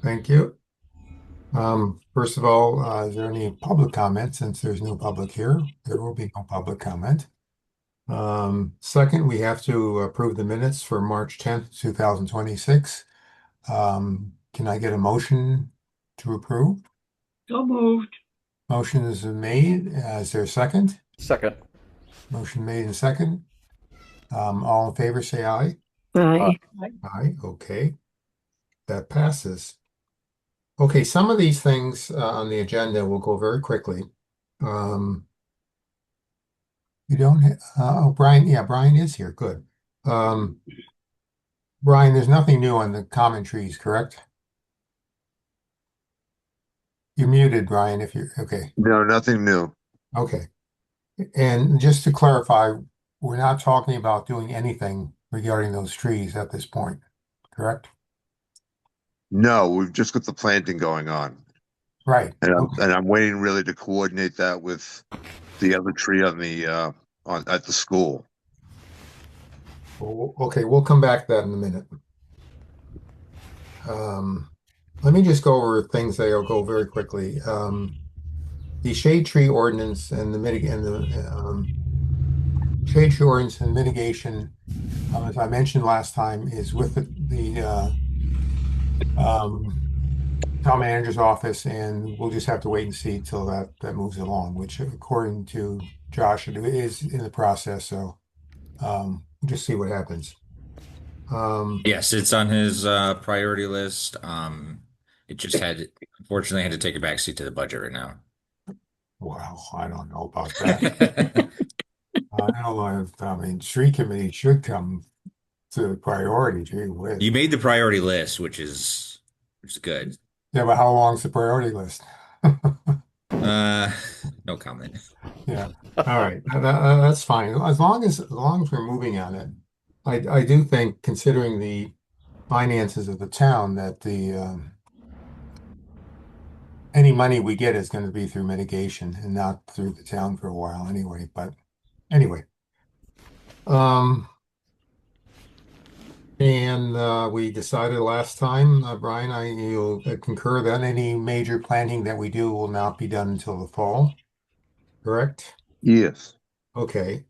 Thank you. First of all, is there any public comment? Since there's no public here, there will be no public comment. Second, we have to approve the minutes for March 10th, 2026. Can I get a motion to approve? So moved. Motion is made. Is there a second? Second. Motion made and second. All in favor, say aye. Aye. Aye, okay. That passes. Okay, some of these things on the agenda will go very quickly. You don't, oh, Brian, yeah, Brian is here, good. Brian, there's nothing new on the common trees, correct? You're muted, Brian, if you're, okay, No, nothing new. okay. And just to clarify, we're not talking about doing anything regarding those trees at this point, correct? No, we've just got the planting going on. Right, And okay. I'm waiting really to coordinate that with the other tree on the at the school. Okay, we'll come back to that in a minute. Let me just go over things that'll go very quickly. The shade tree ordinance and the shade tree ordinance and mitigation, as I mentioned last time, is with the town manager's office, and we'll just have to wait and see till that moves along, which according to Josh, it is in the process. So we'll just see what happens. Yes, it's on his priority list. It just unfortunately had to take a backseat to the budget right now. Wow, I don't know about that. I don't know if, I mean, tree committee should come to the priority, gee whiz. You made the priority list, which is good. Yeah, but how long's the priority list? No comment. Yeah, all right, that's fine. As long as we're moving on it, I do think, considering the finances of the town, that the any money we get is going to be through mitigation and not through the town for a while anyway. But anyway, and we decided last time, Brian, you'll concur that any major planting that we do will not be done until the fall, correct? Yes. Okay.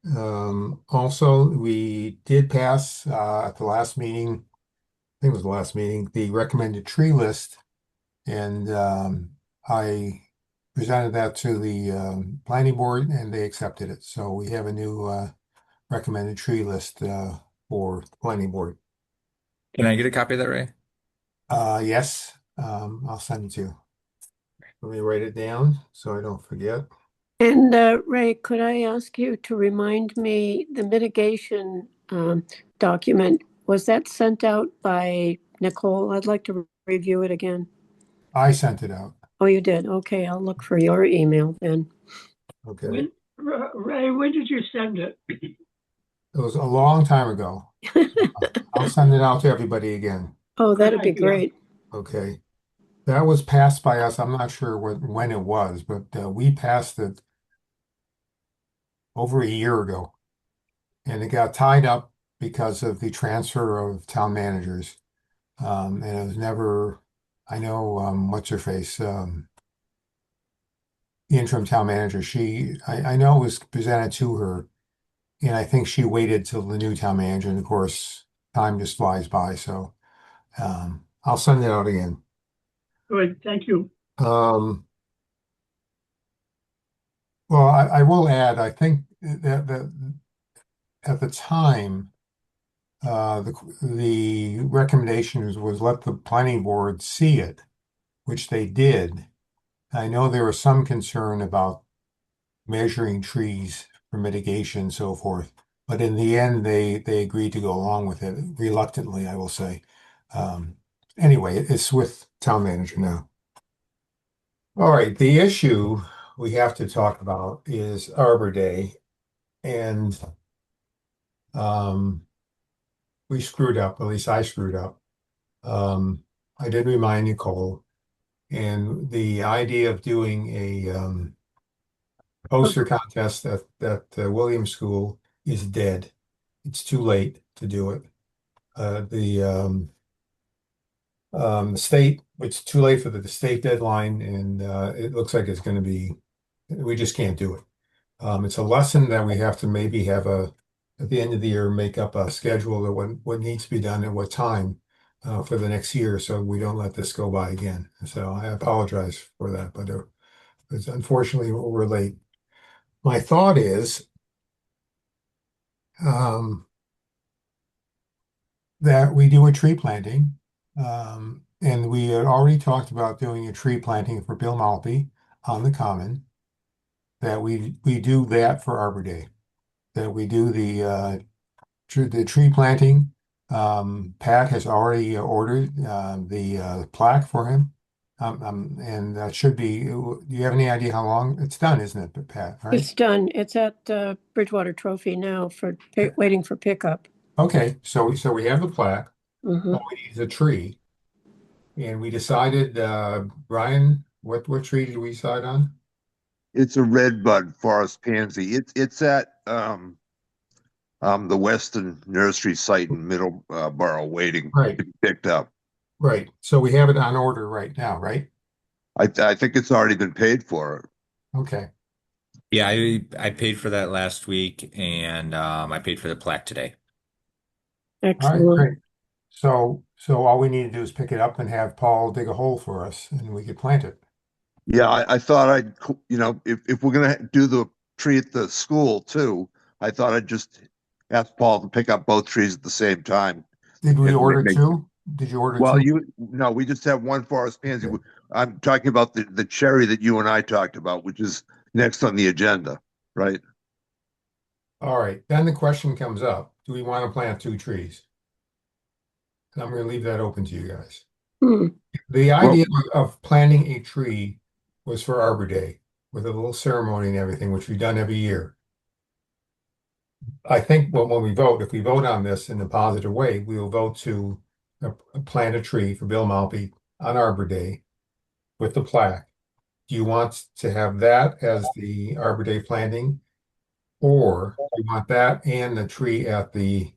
Also, we did pass at the last meeting, I think it was the last meeting, the recommended tree list, and I presented that to the planning board, and they accepted it. So we have a new recommended tree list for the planning board. Can I get a copy of that, Ray? Yes, I'll send it to you. Let me write it down so I don't forget. And Ray, could I ask you to remind me the mitigation document, was that sent out by Nicole? I'd like to review it again. I sent it out. Oh, you did? Okay, I'll look for your email then. Okay. Ray, when did you send it? It was a long time ago. I'll send it out to everybody again. Oh, that'd be idea. great. Okay. That was passed by us. I'm not sure when it was, but we passed it over a year ago. And it got tied up because of the transfer of town managers. And it was never, I know, what's her face? The interim town manager, I know it was presented to her, and I think she waited till the new town manager, and of course, time just flies by. So I'll send it out again. Good, thank you. Well, I will add, I think that at the time, the recommendation was let the planning board see it, which they did. I know there was some concern about measuring trees for mitigation and so forth, but in the end, they agreed to go along with it, reluctantly, I will say. Anyway, it's with town manager now. All right, the issue we have to talk about is Arbor Day, and we screwed up, at least I screwed up. I did remind Nicole, and the idea of doing a poster contest at Williams School is dead. It's too late to do it. The state it's too late for the state deadline, and it looks like it's going to be, we just can't do it. It's a lesson that we have to maybe have at the end of the year, make up a schedule of what needs to be done at what time for the next year, so we don't let this go by again. So I apologize for that, but it's unfortunately we're late. My thought is that we do a tree planting. And we had already talked about doing a tree planting for Bill Maltby on the Common, that we do that for Arbor Day, that we do the tree planting. Pat has already ordered the plaque for him. And that should be, do you have any idea how long it's done, isn't it, Pat? Right? It's done. It's at Bridgewater Trophy now for waiting for pickup. Okay, so we have the plaque. Mhm. All we need is a tree. And we decided, Brian, what tree did we decide on? It's a redbud forest pansy. It's at the Weston Nursery site in Middleborough waiting Right. to be picked up. Right. So we have it on order right now, right? I think it's already been paid for. Okay. Yeah, I paid for that last week, and I paid for the plaque today. All right, Excellent. great. So all we need to do is pick it up and have Paul dig a hole for us, and we could plant it. Yeah, I thought if we're gonna do the tree at the school too, I thought I'd just ask Paul to pick up both trees at the same time. Did we It order may- two? Did you order Well, two? no, we just have one forest pansy. Okay. I'm talking about the cherry that you and I talked about, which is next on the agenda, right? All right. Then the question comes up, do we want to plant two trees? And I'm going to leave that open to you guys. Hmm. The idea of planting a tree was for Arbor Day with a little ceremony and everything, which we've done every year. I think when we vote, if we vote on this in a positive way, we will vote to plant a tree for Bill Maltby on Arbor Day with the plaque. Do you want to have that as the Arbor Day planting? Or do you want that and the tree at the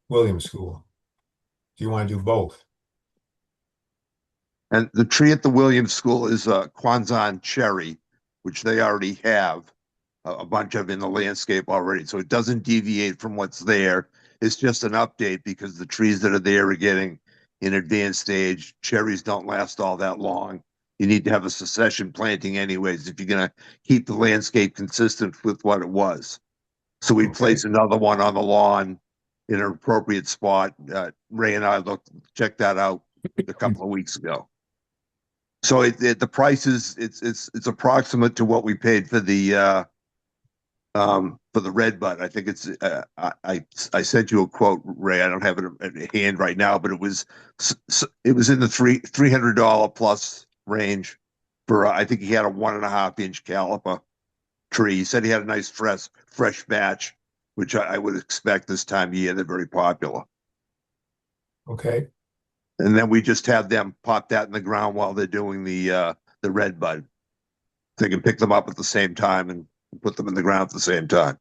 Williams School? Do you want to do both? And the tree at the Williams School is a Kwanzaa cherry, which they already have a bunch of in the landscape already. So it doesn't deviate from what's there. It's just an update because the trees that are there are getting in advanced stage. Cherries don't last all that long. You need to have a succession planting anyways if you're going to keep the landscape consistent with what it was. So we place another one on the lawn in an appropriate spot. Ray and I checked that out a couple of weeks ago. So the price is it's approximate to what we paid for the redbud. I think it's I sent you a quote, Ray. I don't have it at hand right now, but it was in the $300 plus range for I think he had a 1.5-inch caliper tree. He said he had a nice fresh batch, which I would expect this time of year. They're very popular. Okay. And then we just have them pop that in the ground while they're doing the redbud. They can pick them up at the same time and put them in the ground at the same time.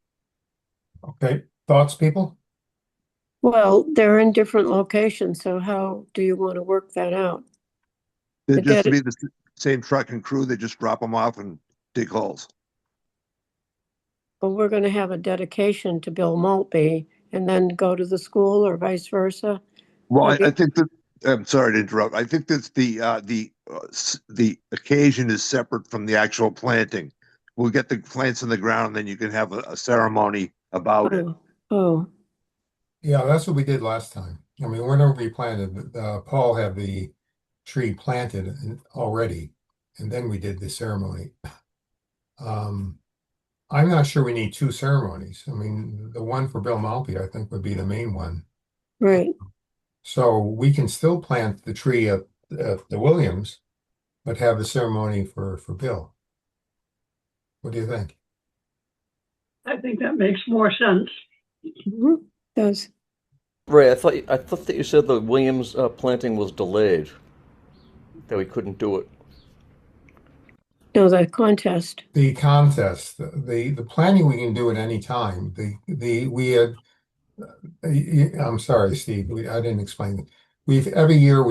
Okay. Thoughts, people? Well, they're in different locations, so how do you want to work that out? They're I just get to be the same truck and crew. They just drop them off and dig holes. But we're going to have a dedication to Bill Maltby and then go to the school or vice versa. Well, Okay. I think that I'm sorry to interrupt. I think that the occasion is separate from the actual planting. We'll get the plants in the ground, and then you can have a ceremony about it. Oh, Yeah, that's what we did last time. I mean, whenever we planted, Paul had the tree planted already, and then we did the ceremony. I'm not sure we need two ceremonies. I mean, the one for Bill Maltby, I think, would be the main one. right. So we can still plant the tree at the Williams, but have the ceremony for Bill. What do you think? I think that makes more sense. Mhm. Does. Ray, I thought that you said the Williams planting was delayed, that we couldn't do it. No, the contest. The contest, the planning, we can do at any time. We had, I'm sorry, Steve, I didn't explain it. every year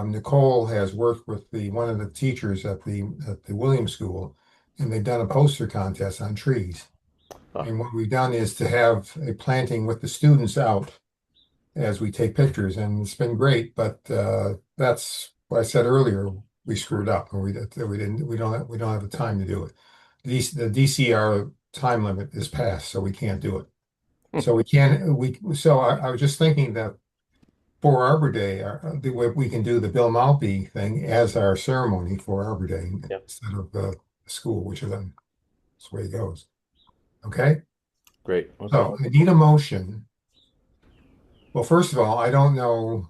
Nicole has worked with one of the teachers at the Williams School, and they've done a poster contest on trees. Ah. And what we've done is to have a planting with the students out as we take pictures, and it's been great. But that's what I said earlier. We screwed up, and we don't have the time to do it. The DCR time limit is passed, so we can't do it. So we can't. I was just thinking that for Arbor Day, we can do the Bill Maltby thing as our ceremony for Arbor Day Yep. instead of the school, which is that's the way it goes. Okay. Great. Okay. So I need a motion. Well, first of all, I don't know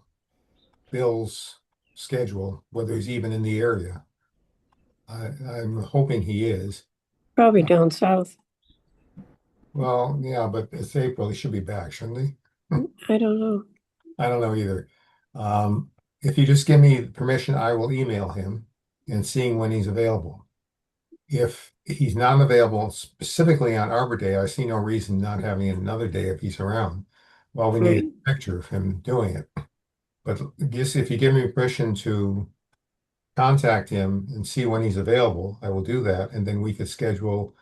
Bill's schedule, whether he's even in the area. I'm hoping he is. Probably down south. Well, yeah, but it's April. He should be back, shouldn't he? I don't know. I don't know either. If you just give me permission, I will email him and seeing when he's available. If he's not available specifically on Arbor Day, I see no reason not having it another day if he's around. Well, we need a picture of him doing it. But just if you give me permission to contact him and see when he's available, I will do that. And then we could schedule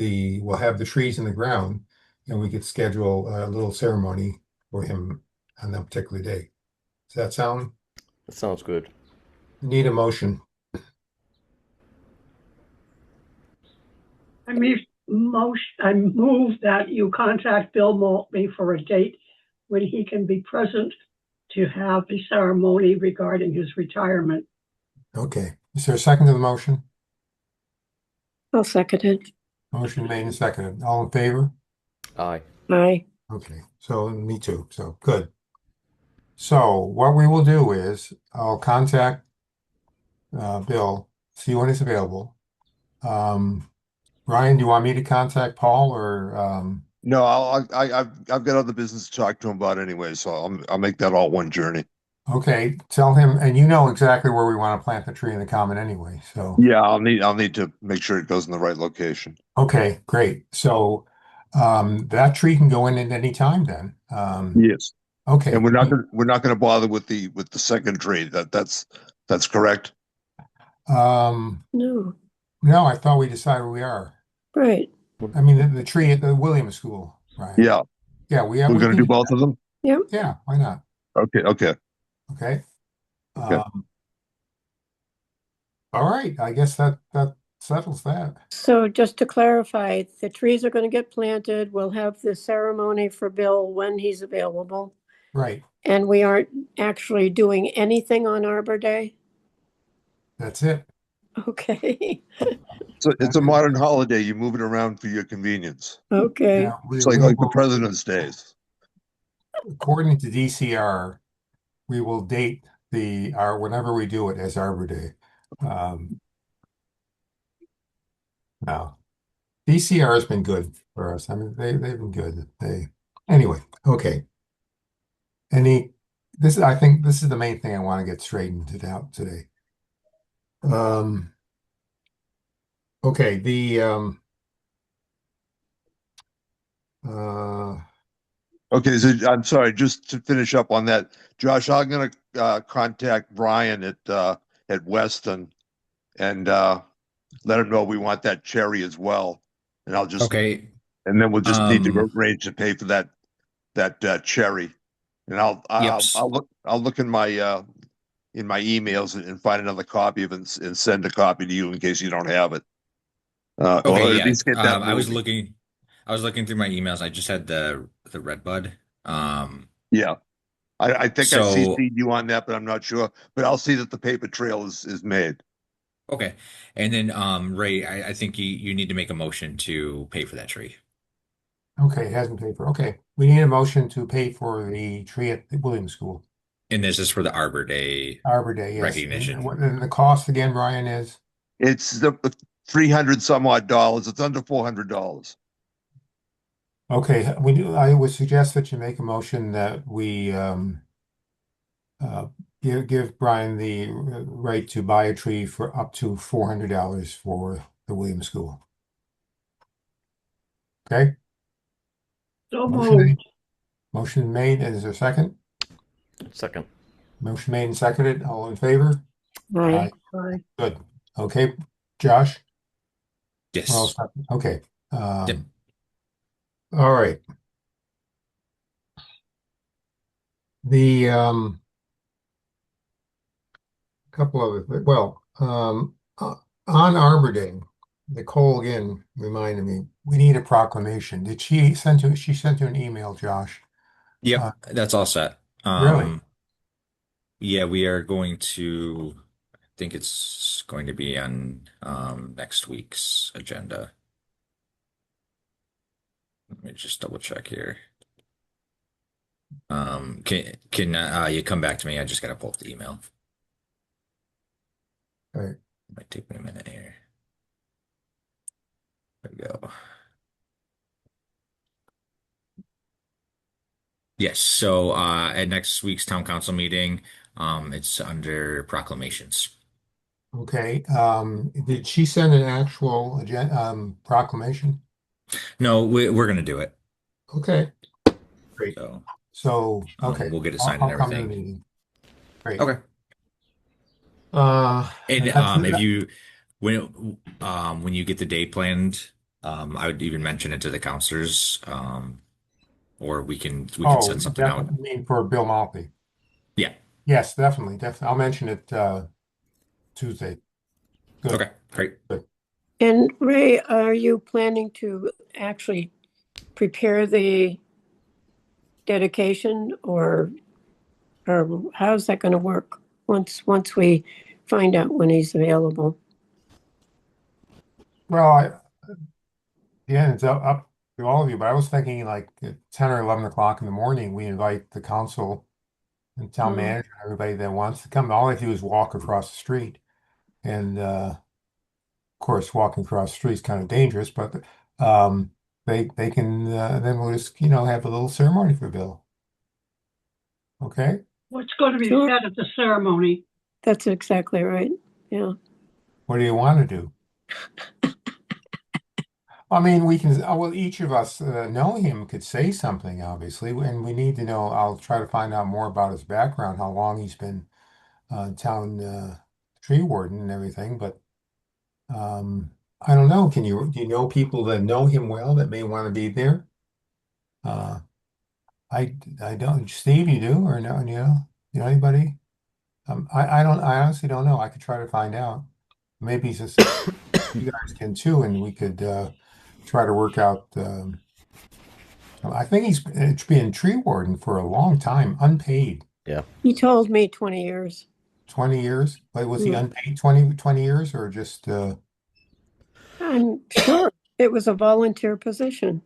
we'll have the trees in the ground, and we could schedule a little ceremony for him on that particular day. Does that sound? That sounds good. Need a motion. I move that you contact Bill Maltby for a date when he can be present to have the ceremony regarding his retirement. Okay. Is there a second to the motion? I'll second it. Motion made and seconded. All in favor? Aye. Aye. Okay. So me too. So good. So what we will do is I'll contact Bill, see when it's available. Ryan, do you want me to contact Paul or No, I've got other business to talk to him about anyway, so I'll make that all one journey. okay, tell him, and you know exactly where we want to plant the tree in the common anyway. So Yeah, I'll need to make sure it goes in the right location. okay, great. So that tree can go in at any time then. Yes. Okay. And we're not gonna bother with the second tree. That's correct. No, I thought we decided we are. Right. I mean the tree at the Williams School, right? Yeah. Yeah, we We're gonna do both of them? Yeah, why not? Okay. Okay. Okay. All right, I guess that settles that. So just to clarify, the trees are going to get planted. We'll have the ceremony for Bill when he's available. Right. And we aren't actually doing anything on Arbor Day? That's it. Okay. So it's a modern holiday. You move it around for your convenience. Okay. Yeah, It's like the President's Days. According to DCR, we will date whenever we do it as Arbor Day. No, DCR has been good for us. I mean, they've been good. Anyway, okay. I think this is the main thing I want to get straightened out today. Okay, Okay, so I'm sorry, just to finish up on that, Josh, I'm gonna contact Brian at Weston and let him know we want that cherry as well. And I'll just Okay. and then we'll just need to arrange to pay for that cherry. And I'll look in my emails and find another copy of it and send a copy to you in case you don't have it. Or Okay, at yeah. least get that I was moving. looking through my emails. I just had the red bud. Yeah. I think I So CC'd you on that, but I'm not sure. But I'll see that the paper trail is made. okay. And then Ray, I think you need to make a motion to pay for that tree. okay, it hasn't paid for. Okay, we need a motion to pay for the tree at the Williams School. And this is for the Arbor Day Arbor Day, yes. recognition. And the cost again, Brian, is? It's the 300 some odd dollars. It's under $400. Okay, I would suggest that you make a motion that we give Brian the right to buy a tree for up to $400 for the Williams School. Okay, So motion moved. made. Motion made, and is there a second? Second. Motion made and seconded. All in favor? Aye. Aye. Good. Okay, Josh? We're all Yes. set. Okay. Yep. All right. The couple of on Arbor Day, Nicole again reminded me we need a proclamation. Did she sent you an email, Josh? Yep, that's all set. Really? Yeah, we are going to, I think it's going to be on next week's agenda. Let me just double check here. Can you come back to me? I just gotta pull up the email. Okay. Might take me a minute here. There we go. Yes, so at next week's town council meeting, it's under proclamations. Okay. Did she send an actual proclamation? No, we're gonna do it. Okay, great. So So, okay, we'll get it I'll, signed and I'll come to the everything. meeting. Great. Okay. And That's if you when you get the day planned, I would even mention it to the counselors, or we can oh, send something out. definitely mean for Bill Maltby. Yeah. Yes, definitely. I'll mention it Tuesday. Good. Okay. Great. Good. And Ray, are you planning to actually prepare the dedication or how's that going to work once we find out when he's available? Well, yeah, it's up to all of you, but I was thinking like at 10 or 11 o'clock in the morning, we invite the council and town manager and everybody that wants to come. All they do is walk across the street. And of course, walking across the street is kind of dangerous, but they can then we'll just have a little ceremony for Bill. Okay. What's going to be Sure. said at the ceremony? That's exactly right. Yeah. What do you want to do? I mean, we can, well, each of us know him could say something, obviously, and we need to know. I'll try to find out more about his background, how long he's been town tree warden and everything. But I don't know. Do you know people that know him well that may want to be there? Uh, I don't. Steve, you do or no? You know anybody? I honestly don't know. I could try to find out. Maybe it's just you guys can too, and we could try to work out. I think he's been tree warden for a long time, unpaid, Yeah. He told me 20 years. 20 years. But was he Mm. unpaid 20 years or just I'm sure it was a volunteer position.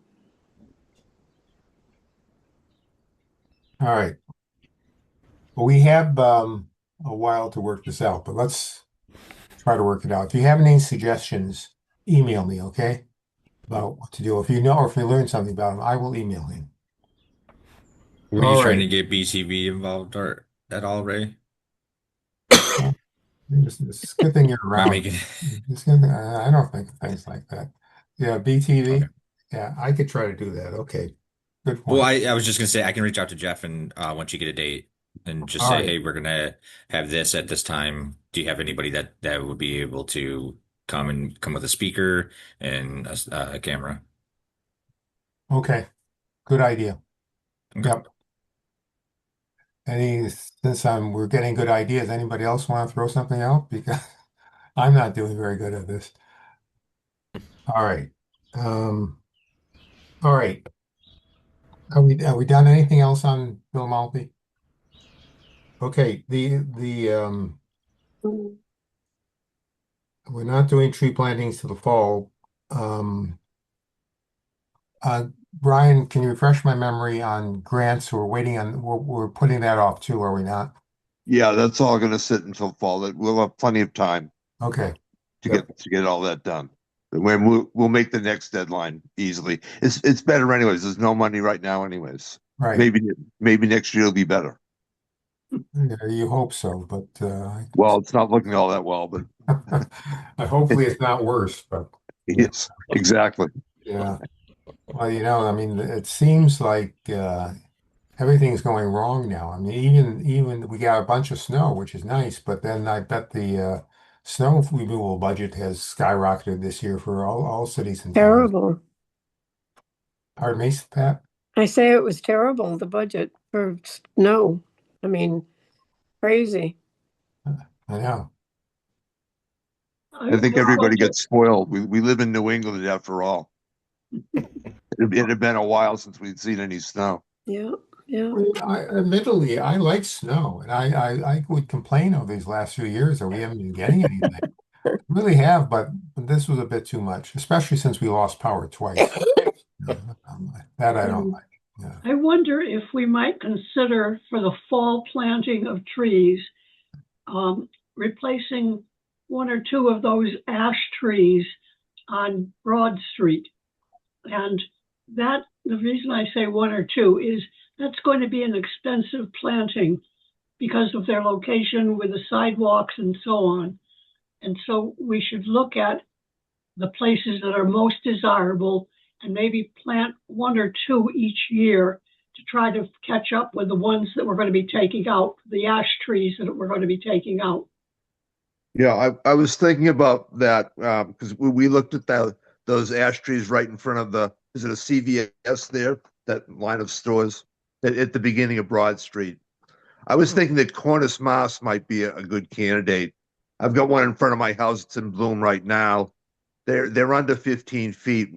all right. Well, we have a while to work this out, but let's try to work it out. If you have any suggestions, email me, okay? About what to do. If you know or if you learn something about him, I will email him. Were All you trying right. to get BTV involved or at all, Ray? It's a good thing you're Am I around. making? I don't think of things like that. Yeah, BTV. Okay. Yeah, I could try to do that. Okay, good Well, point. I was just gonna say I can reach out to Jeff and once you get a date and just All say, right. hey, we're gonna have this at this time. Do you have anybody that would be able to come with a speaker and a camera? Okay, good idea. Okay. Yep. Since we're getting good ideas, anybody else want to throw something out? Because I'm not doing very good at this. All right. Um, all right. Are we done anything else on Bill Maltby? Okay, Mm. we're not doing tree plantings till the fall. Um, Brian, can you refresh my memory on grants? We're putting that off too, are we not? Yeah, that's all gonna sit until fall. That we'll have plenty of time Okay, to Yep. get all that done. When we'll make the next deadline easily. It's better anyways. There's no money right now anyways. right. Maybe next year will be better. Yeah, you hope so, but Well, it's not looking all that well, but hopefully it's not worse, but yes, exactly. yeah. Well, I mean, it seems like everything's going wrong now. I mean, even we got a bunch of snow, which is nice, but then I bet the snow removal budget has skyrocketed this year for all cities and towns. Terrible. Pardon me, Pat? I say it was terrible, the budget for snow. I mean, crazy. I know. I think everybody gets spoiled. We live in New England after all. It had been a while since we'd seen any snow. Yeah, yeah. Admittedly, I like snow, and I would complain over these last few years that we haven't been getting anything. Really have, but this was a bit too much, especially since we lost power twice. That I don't like. Yeah. I wonder if we might consider for the fall planting of trees, replacing one or two of those ash trees on Broad Street. And that, the reason I say one or two is that's going to be an expensive planting because of their location with the sidewalks and so on. And so we should look at the places that are most desirable and maybe plant one or two each year to try to catch up with the ones that we're going to be taking out, the ash trees that we're going to be taking out. Yeah, I was thinking about that because we looked at those ash trees right in front of is it a CVS there, that line of stores at the beginning of Broad Street. I was thinking that Cornice moss might be a good candidate. I've got one in front of my house. It's in bloom right now. They're under 15 feet,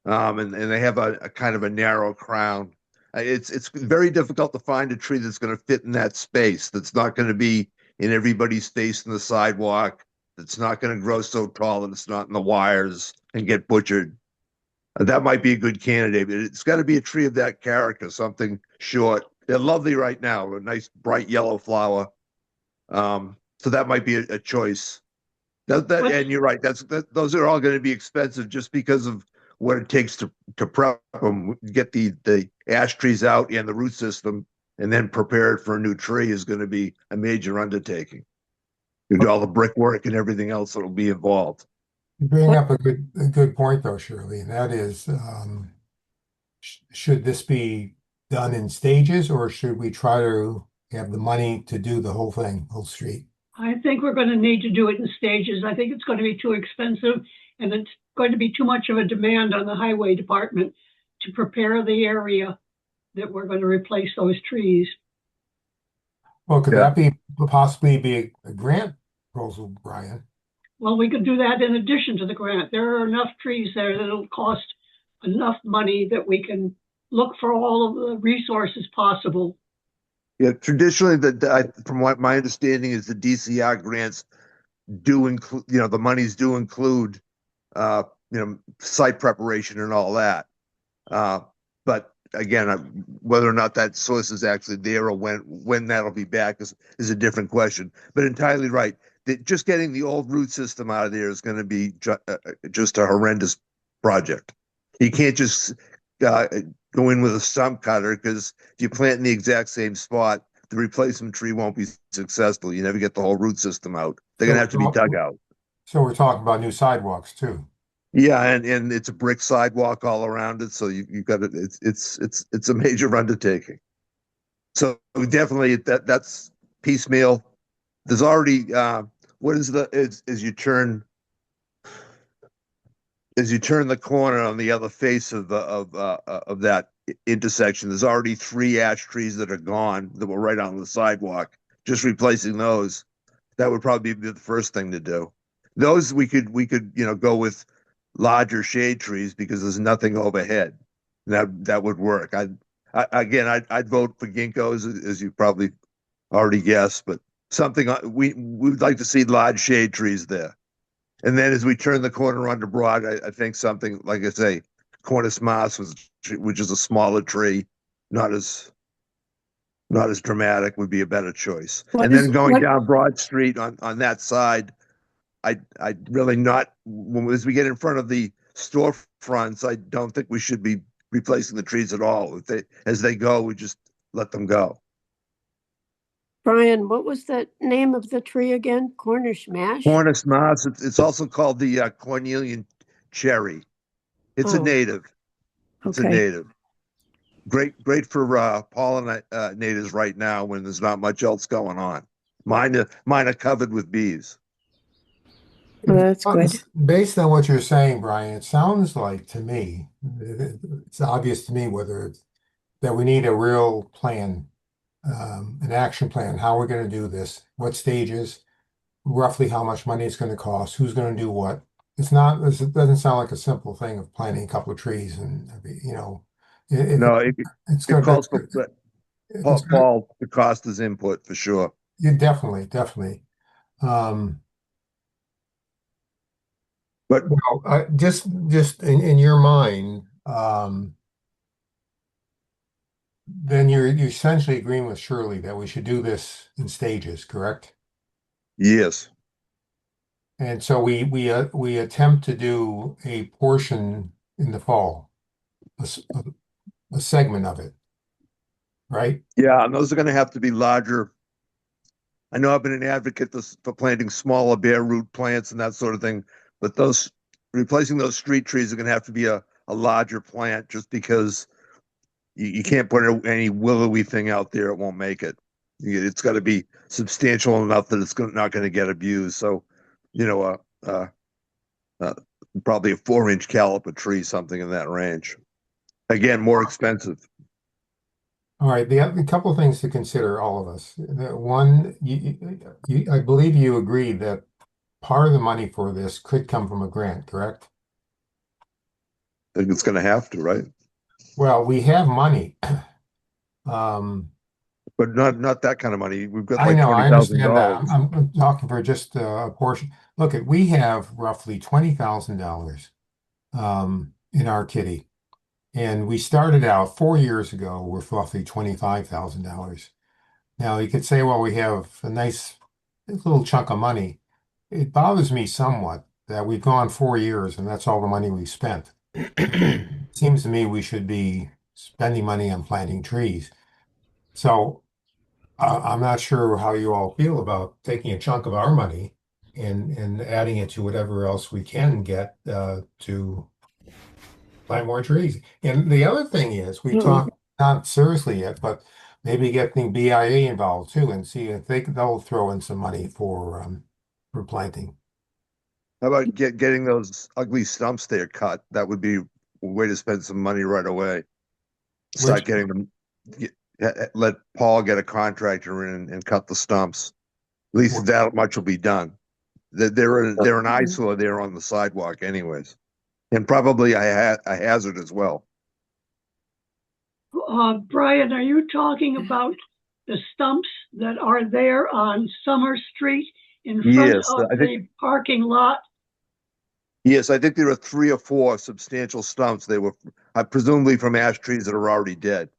and they have a kind of a narrow crown. It's very difficult to find a tree that's going to fit in that space. That's not going to be in everybody's face in the sidewalk. That's not going to grow so tall that it's not in the wires and get butchered. That might be a good candidate, but it's got to be a tree of that character, something short. They're lovely right now, a nice bright yellow flower. So that might be a choice. And you're right. Those are all going to be expensive just because of what it takes to prep them, get the ash trees out and the root system, and then prepare it for a new tree is going to be a major undertaking. You do all the brickwork and everything else that will be involved. You bring up a good point though, Shirley, and that is, should this be done in stages, or should we try to have the money to do the whole thing, whole street? I think we're going to need to do it in stages. I think it's going to be too expensive, and it's going to be too much of a demand on the highway department to prepare the area that we're going to replace those trees. Well, could that be possibly be a grant proposal, Brian? Well, we could do that in addition to the grant. There are enough trees there that it'll cost enough money that we can look for all of the resources possible. Yeah, traditionally, from what my understanding is, the DCR grants do include, the monies do include, site preparation and all that. But again, whether or not that source is actually there or when that'll be back is a different question. But entirely right. Just getting the old root system out of there is going to be just a horrendous project. You can't just go in with a stump cutter, because if you plant in the exact same spot, the replacement tree won't be successful. You never get the whole root system out. They're going to have to be dug out. So we're talking about new sidewalks too. Yeah, and it's a brick sidewalk all around it, so you've got it. It's a major undertaking. So definitely that's piecemeal. There's already as you turn the corner on the other face of that intersection, there's already 3 ash trees that are gone that were right on the sidewalk. Just replacing those, that would probably be the first thing to do. Those we could go with larger shade trees because there's nothing overhead. That would work. I'd vote for ginkgos, as you probably already guessed, but something we'd like to see large shade trees there. And then as we turn the corner onto Broad, I think something, like I say, Cornice moss, which is a smaller tree, not as dramatic, would be a better choice. Then going down Broad Street on that side, I'd really not, as we get in front of the storefronts, I don't think we should be replacing the trees at all. As they go, we just let them go. Brian, what was the name of the tree again? Cornish mash? Cornice moss. It's also called the Cornelian cherry. It's a native. It's a native. great for pollinators right now when there's not much else going on. Mine are covered with bees. Well, that's good. Based on what you're saying, Brian, it sounds like to me, it's obvious to me that we need a real plan, an action plan, how we're going to do this, what stages, roughly how much money it's going to cost, who's going to do what. It doesn't sound like a simple thing of planting a couple of trees and, No, it's it going calls to, for it's gonna, Paul the cost is input for sure. yeah, definitely. Um, But well, just in your mind, then you're essentially agreeing with Shirley that we should do this in stages, correct? yes, And so we attempt to do a portion in the fall, a segment of it, right? yeah, and those are going to have to be larger. I know I've been an advocate for planting smaller bare root plants and that sort of thing, but those replacing those street trees are going to have to be a larger plant just because you can't put any willowy thing out there. It won't make it. It's got to be substantial enough that it's not going to get abused. So, you know, uh, probably a 4-inch caliper tree, something in that range. Again, more expensive. All right, a couple of things to consider, all of us. One, I believe you agreed that part of the money for this could come from a grant, correct? I think it's going to have to, right? Well, we have money. But not that kind of money. We've got I like know, I understand that. $20,000. I'm talking for just a portion. Look, we have roughly $20,000 in our kitty. And we started out 4 years ago with roughly $25,000. Now you could say, well, we have a nice little chunk of money. It bothers me somewhat that we've gone 4 years and that's all the money we've spent. It seems to me we should be spending money on planting trees. So I'm not sure how you all feel about taking a chunk of our money and adding it to whatever else we can get to plant more trees. And the other thing is, we talked not seriously yet, but maybe getting BIA involved too and see if they'll throw in some money for planting. How about getting those ugly stumps there cut? That would be a way to spend some money right away. Start Which- getting them. Let Paul get a contractor in and cut the stumps. At least that much will be done. They're an eyesore there on the sidewalk, anyways, and probably a hazard as well. Brian, are you talking about the stumps that are there on Summer Street in front Yes, of I think- the parking lot? Yes, I think there are 3 or 4 substantial stumps. They were presumably from ash trees that are already dead.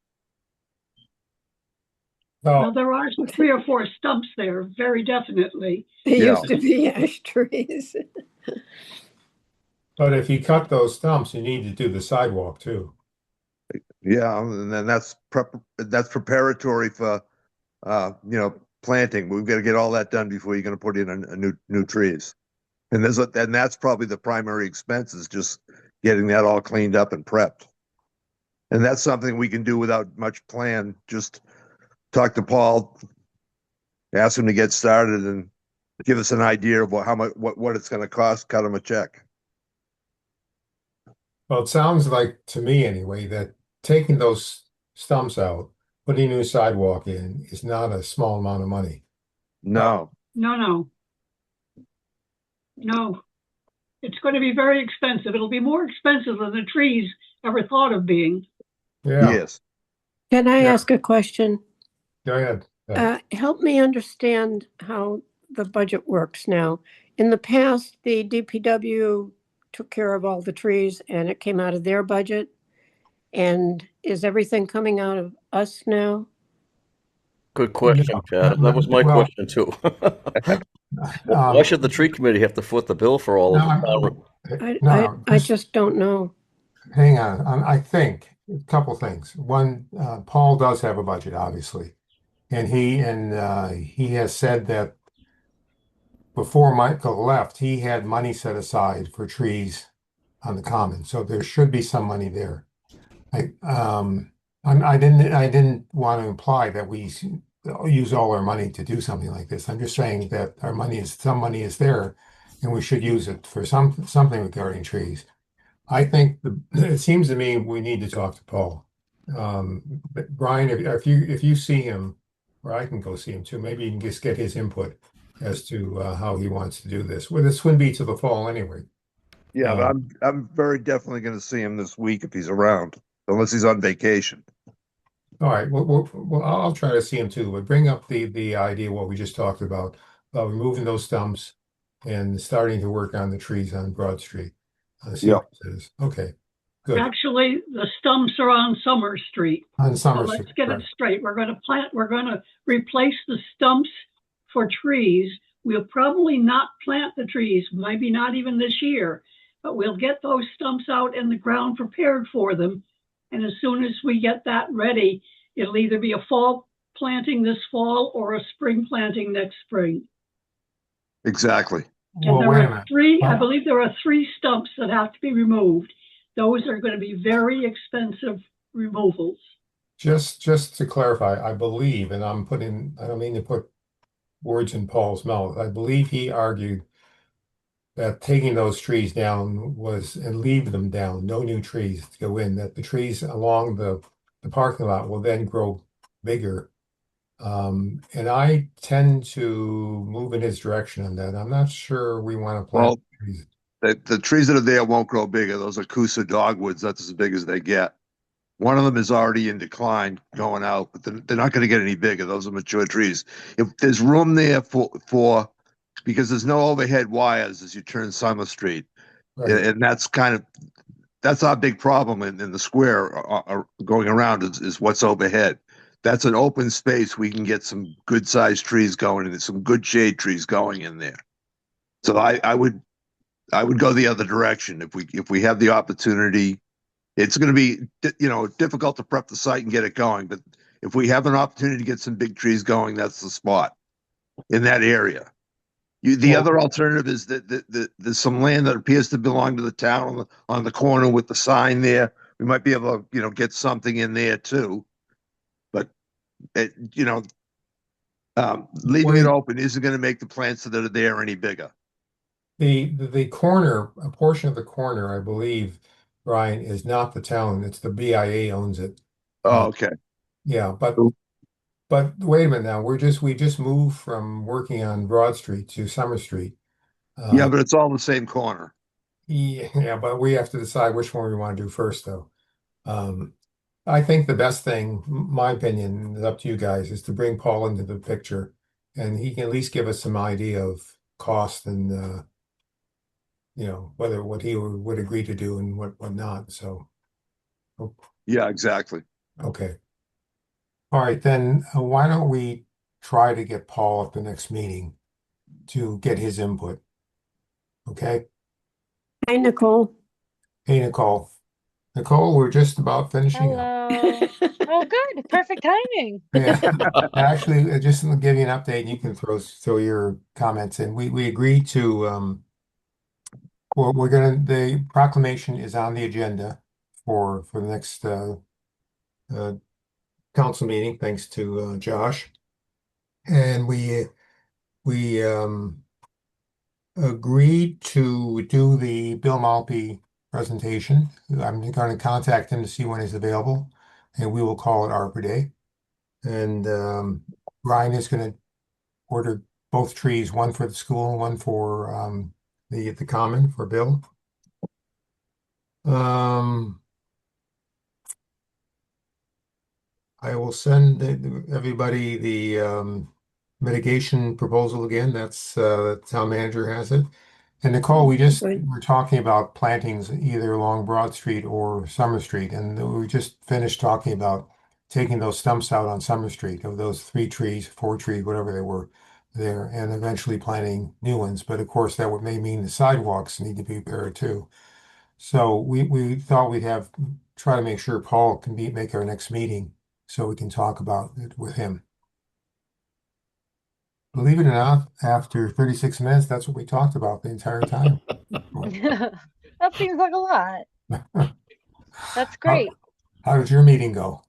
Well, So, there are 3 or 4 stumps there, very definitely. They Yeah. used to be ash trees. but if you cut those stumps, you need to do the sidewalk too. Yeah, and then that's preparatory for planting. We've got to get all that done before you're going to put in a new trees. And that's probably the primary expense is just getting that all cleaned up and prepped. And that's something we can do without much plan. Just talk to Paul, ask him to get started, and give us an idea of what it's going to cost. Cut him a check. Well, it sounds like to me anyway that taking those stumps out, putting a new sidewalk in is not a small amount of money. No, No. It's going to be very expensive. It'll be more expensive than the trees ever thought of being. Yeah, yes, Can I Yeah. ask a question? go ahead. Help me understand how the budget works now. In the past, the DPW took care of all the trees and it came out of their budget. And is everything coming out of us now? Good question, Chad. That was my Well, question too. Why should the tree committee have to foot the bill for all of the town? I just don't know. Hang on. I think a couple things. One, Paul does have a budget, obviously, and he has said that before Michael left, he had money set aside for trees on the common. So there should be some money there. I I didn't want to imply that we use all our money to do something like this. I'm just saying that some money is there, and we should use it for something regarding trees. I think it seems to me we need to talk to Paul. But Brian, if you see him, or I can go see him too, maybe you can just get his input as to how he wants to do this. Well, this wouldn't be till the fall anyway. Yeah, but I'm very definitely going to see him this week if he's around, unless he's on vacation. All right, well, I'll try to see him too, but bring up the idea what we just talked about removing those stumps and starting to work on the trees on Broad Street. See Yeah. what it says. Okay, good. Actually, the stumps are on Summer Street. On So Summer let's Street, get it right. straight. We're going to replace the stumps for trees. We'll probably not plant the trees, maybe not even this year, but we'll get those stumps out in the ground prepared for them. And as soon as we get that ready, it'll either be a fall planting this fall or a spring planting next spring. Exactly. And Well, there wait a are minute. three, I Oh. believe there are 3 stumps that have to be removed. Those are going to be very expensive removals. Just to clarify, I believe, and I don't mean to put words in Paul's mouth. I believe he argued that taking those trees down and leave them down, no new trees to go in, that the trees along the parking lot will then grow bigger. And I tend to move in his direction on that. I'm not sure we want to plant Well, trees. the trees that are there won't grow bigger. Those are Coosa dogwoods. That's as big as they get. One of them is already in decline going out, but they're not going to get any bigger. Those are mature trees. If there's room there for because there's no overhead wires as you turn Summer Street, Right. and that's our big problem in the square going around is what's overhead. That's an open space. We can get some good sized trees going and some good shade trees going in there. So I would go the other direction if we have the opportunity. It's going to be difficult to prep the site and get it going, but if we have an opportunity to get some big trees going, that's the spot in that area. The Well- other alternative is that there's some land that appears to belong to the town on the corner with the sign there. We might be able to get something in there too, but leaving it open isn't going to make the plants that are there any bigger. The corner, a portion of the corner, I believe, Brian, is not the town. It's the BIA owns it. Oh, okay. Yeah, but Cool. wait a minute now. We just moved from working on Broad Street to Summer Street. Yeah, but it's all the same corner. Yeah, but we have to decide which one we want to do first, though. I think the best thing, my opinion, is up to you guys, is to bring Paul into the picture, and he can at least give us some idea of cost and whether what he would agree to do and what not. So, Yeah, exactly. okay. All right, then why don't we try to get Paul at the next meeting to get his input? Okay. Hi, Nicole. Hey, Nicole. Nicole, we're just about finishing up. Hello. Oh, good. Perfect timing. Yeah. Actually, just to give you an update, and you can throw your comments in. We agreed to well, the proclamation is on the agenda for the next council meeting, thanks to Josh. And we agreed to do the Bill Malpe presentation. I'm going to contact him to see when he's available, and we will call it Arbor Day. And Ryan is going to order both trees, one for the school and one for the common for Bill. I will send everybody the mitigation proposal again. That's the town manager has it. And Nicole, we just Good. were talking about plantings either along Broad Street or Summer Street, and we just finished talking about taking those stumps out on Summer Street of those 3 trees, 4 trees, whatever they were there, and eventually planting new ones. But of course, that may mean the sidewalks need to be repaired too. So we thought we'd try to make sure Paul can make our next meeting so we can talk about it with him. Believe it or not, after 36 minutes, that's what we talked about the entire time. That seems like a lot. That's great. How did your meeting go?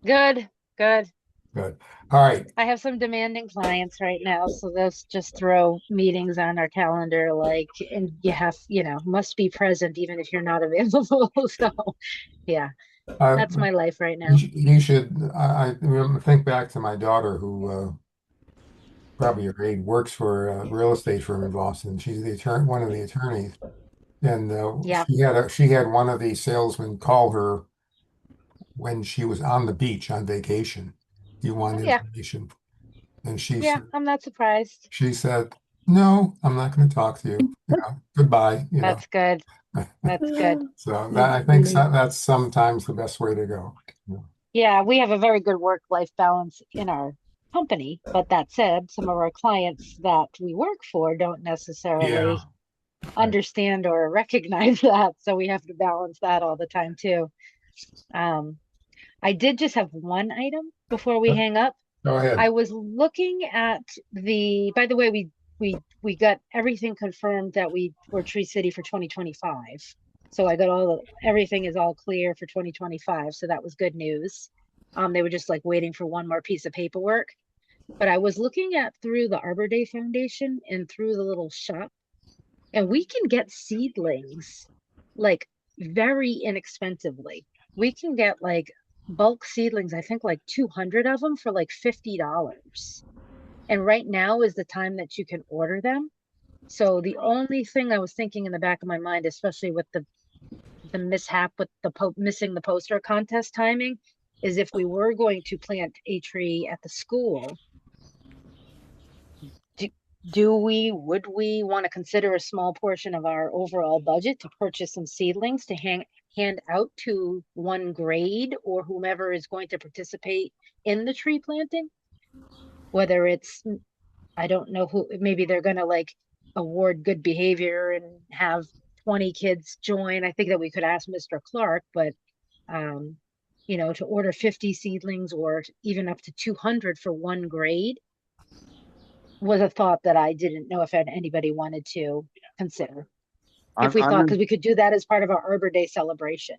Good, good. Good. All right. I have some demanding clients right now, so those just throw meetings on our calendar like, and you have, must be present even if you're not available. So, yeah, Uh, that's my life right you, now. you should, think back to my daughter who, probably your age, works for a real estate firm in Boston. She's the attorney, one of the attorneys. And Yeah. she had one of the salesmen call her when she was on the beach on vacation. You want Oh, yeah. information? And Yeah, I'm not surprised. she said, "No, I'm not going to talk to you. Goodbye." That's good. That's good. So that That's I think funny. that's sometimes the best way to go. Yeah, we have a very good work-life balance in our company, but that said, some of our clients that we work for don't Yeah. necessarily understand or recognize that, so we have to balance that all the time too. Um, I did just have one item before we hang up. Go ahead. I was looking at by the way, we got everything confirmed that we're Tree City for 2025. So I got everything is all clear for 2025. So that was good news. They were just like waiting for one more piece of paperwork. But I was looking at through the Arbor Day Foundation and through the little shop, and we can get seedlings like very inexpensively. We can get like bulk seedlings, I think like 200 of them for like $50. And right now is the time that you can order them. So the only thing I was thinking in the back of my mind, especially with the mishap with missing the poster contest timing, is if we were going to plant a tree at the school, would we want to consider a small portion of our overall budget to purchase some seedlings to hand out to one grade or whomever is going to participate in the tree planting? Whether it's, I don't know who, maybe they're going to like award good behavior and have 20 kids join. I think that we could ask Mr. Clark, but to order 50 seedlings or even up to 200 for one grade was a thought that I didn't know if anybody wanted to consider. If I'm, we thought, I'm, because we could do that as part of our Arbor Day celebration.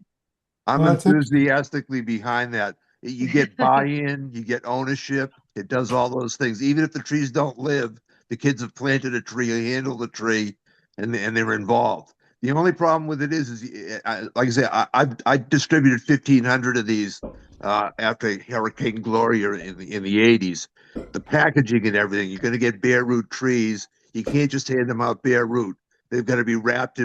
I'm Well, that's interesting. enthusiastically behind that. You get buy-in, you get ownership. It does all those things. Even if the trees don't live, the kids have planted a tree, handled the tree, and they're involved. The only problem with it like I say, I distributed 1,500 of these after Hurricane Gloria in the 80s. The packaging and everything, you're going to get bare root trees. You can't just hand them out bare root. They've got to be wrapped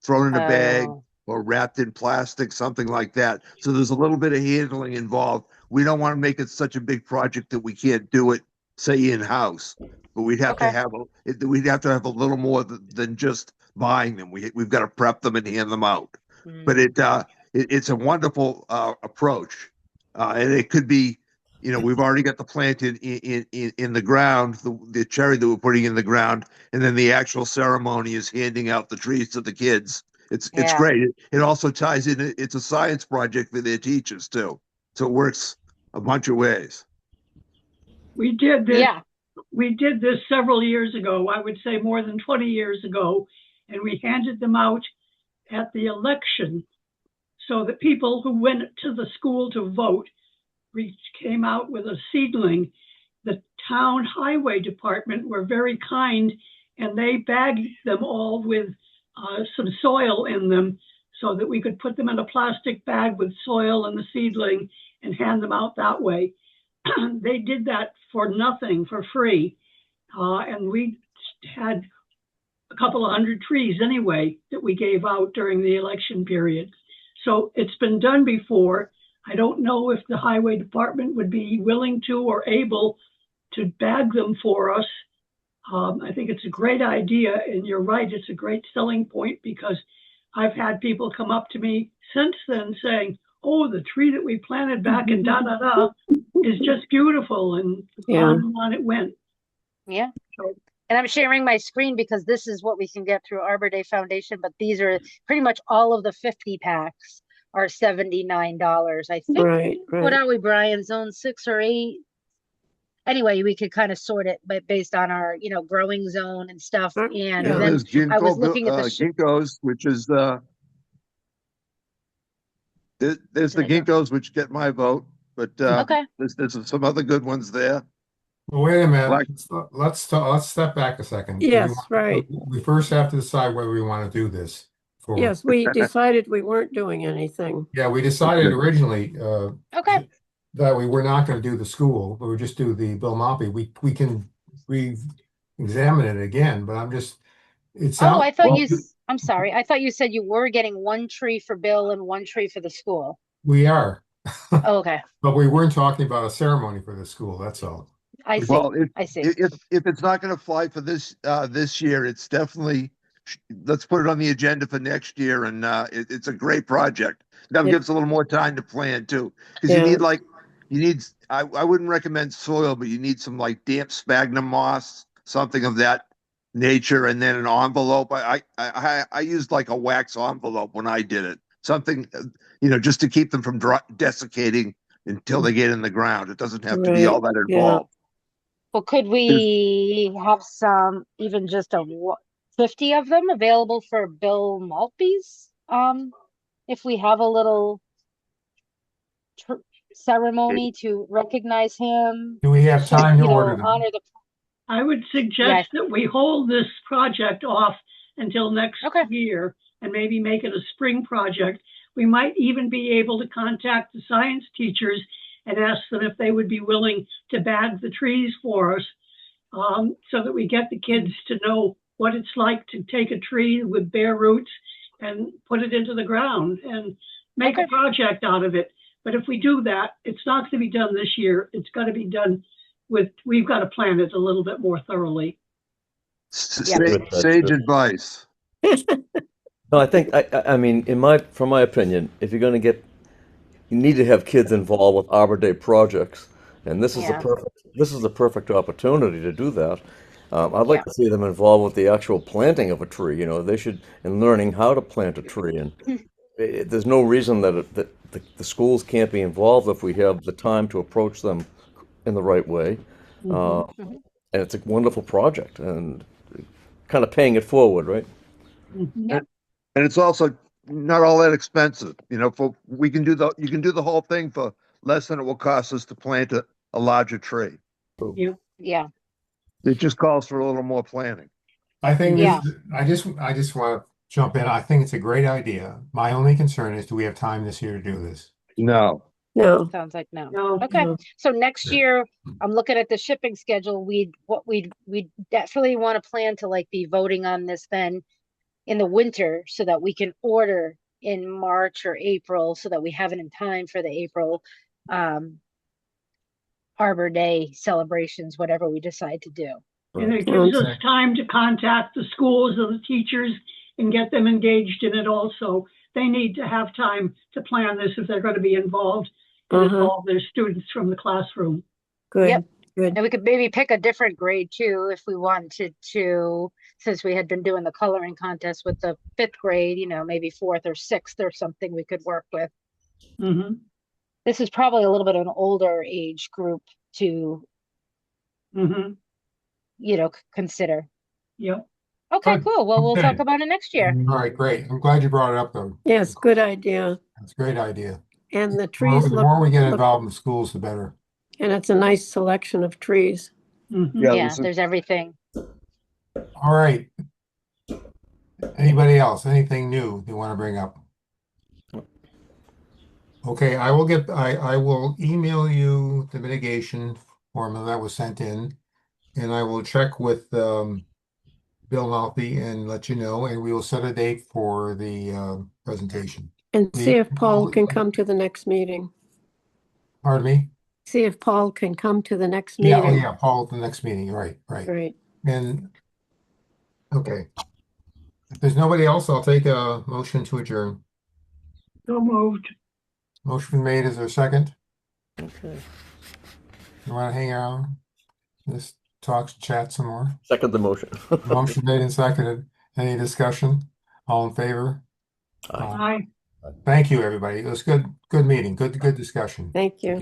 thrown in a bag Oh, or wrapped in plastic, something like that. So there's a little bit of handling involved. We don't want to make it such a big project that we can't do it, say, in-house. But we'd have to okay. have a little more than just buying them. We've got to prep them and hand them out. But Mm, it's a wonderful approach, and it could be. We've already got the plant in the ground, the cherry that we're putting in the ground, and then the actual ceremony is handing out the trees to the kids. It's yeah, great. It also ties in. It's a science project for their teachers too, so it works a bunch of ways. We did this yeah. we did this several years ago, I would say more than 20 years ago, and we handed them out at the election so that people who went to the school to vote came out with a seedling. The town highway department were very kind and they bagged them all with some soil in them so that we could put them in a plastic bag with soil and the seedling and hand them out that way. They did that for nothing, for free. And we had a couple of hundred trees anyway that we gave out during the election period. So it's been done before. I don't know if the highway department would be willing to or able to bag them for us. I think it's a great idea, and you're right, it's a great selling point because I've had people come up to me since then saying, "Oh, the tree that we planted back in da da da is just beautiful," and Yeah. on it went. Yeah. So And I'm sharing my screen because this is what we can get through Arbor Day Foundation, but these are pretty much all of the 50 packs are $79. I think, Right, what right. are we, Brian? Zone 6 or 8? Anyway, we could kind of sort it based on our, growing zone and stuff. And Yeah. then There's I was looking at the ginkgos, which is there's the did I go? ginkgos, which get my vote. but Okay. there's some other good ones there. Well, wait a minute. Like- Let's step back a second. Yes, right. We first have to decide whether we want to do this. Yes, we decided we weren't doing anything. Yeah, we decided originally Okay. that we were not going to do the school, but we would just do the Bill Maltby. We can re-examine it again, but it sounds. Oh, I thought well, I'm sorry. I thought you said you were getting one tree for Bill and one tree for the school. We are, Oh, okay. but we weren't talking about a ceremony for the school, that's all. I see. Well, I see. if it's not going to fly for this year, it's definitely, let's put it on the agenda for next year, and it's a great project. That Yeah. gives a little more time to plan too, because Yeah. you need I wouldn't recommend soil, but you need some like damp sphagnum moss, something of that nature, and then an envelope. I used like a wax envelope when I did it, something just to keep them from desiccating until they get in the ground. It doesn't have to be all that Yeah. involved. Well, could we have some, even just 50 of them available for Bill Maltby's? If we have a little ceremony to recognize him, Do we have time to order them? honor the. I would suggest that we hold this project off until next Okay. year and maybe make it a spring project. We might even be able to contact the science teachers and ask them if they would be willing to bag the trees for us, so that we get the kids to know what it's like to take a tree with bare roots and put it into the ground and make a Okay. project out of it. But if we do that, it's not going to be done this year. It's got to be done we've got to plan it a little bit more thoroughly. Sage advice. No, I think I mean, from my opinion, if you're going to you need to have kids involved with Arbor Day projects, and this is Yeah. the perfect opportunity to do that. I'd like to see them involved with the actual planting of a tree. They should, and learning how to plant a tree. And there's no reason that the schools can't be involved if we have the time to approach them in the right way. And it's a wonderful project, and kind of paying it forward, right? Yep. And it's also not all that expensive. You can do the whole thing for less than it will cost us to plant a larger tree. Yeah. It just calls for a little more planning. I think Yeah. I just want to jump in. I think it's a great idea. My only concern is, do we have time this year to do this? No. No, Sounds like no. No, Okay. no. So next year, I'm looking at the shipping schedule. We'd definitely want to plan to be voting on this then in the winter so that we can order in March or April so that we have it in time for the April Arbor Day celebrations, whatever we decide to do. and it gives us Okay. time to contact the schools and the teachers and get them engaged in it also. They need to have time to plan this if they're going to be involved and involve their students from the classroom. Good, Yep. good. And we could maybe pick a different grade too if we wanted to, since we had been doing the coloring contest with the 5th grade, maybe 4th or 6th or something we could work with. Mm-hmm. This is probably a little bit of an older age group to, Mm-hmm. consider. Yep. Okay, Good. cool. Well, we'll Okay. talk about it next year. All right, great. I'm glad you brought it up, though. Yes, good idea. It's a great idea. And the The more, trees the look, more we get look- involved in the schools, the better. and it's a nice selection of trees. Mm-hmm. Yeah, Yeah, there's everything. All right. Anybody else? Anything new you want to bring up? Okay, I will email you the mitigation formula that was sent in, and I will check with Bill Maltby and let you know, and we will set a date for the presentation. And see if Paul the- can come to the next meeting. Pardon me? See if Paul can come to the next Yeah, oh meeting. yeah, Paul, at the next meeting, right. Right. And, okay. If there's nobody else, I'll take a motion to adjourn. So moved. Motion made, is there a second? Okay. You want to hang around? Just talk, chat some more? Second the motion. Motion made and seconded. Any discussion? All in favor? Aye. Aye. Thank you, everybody. It was good meeting, good discussion. Thank you.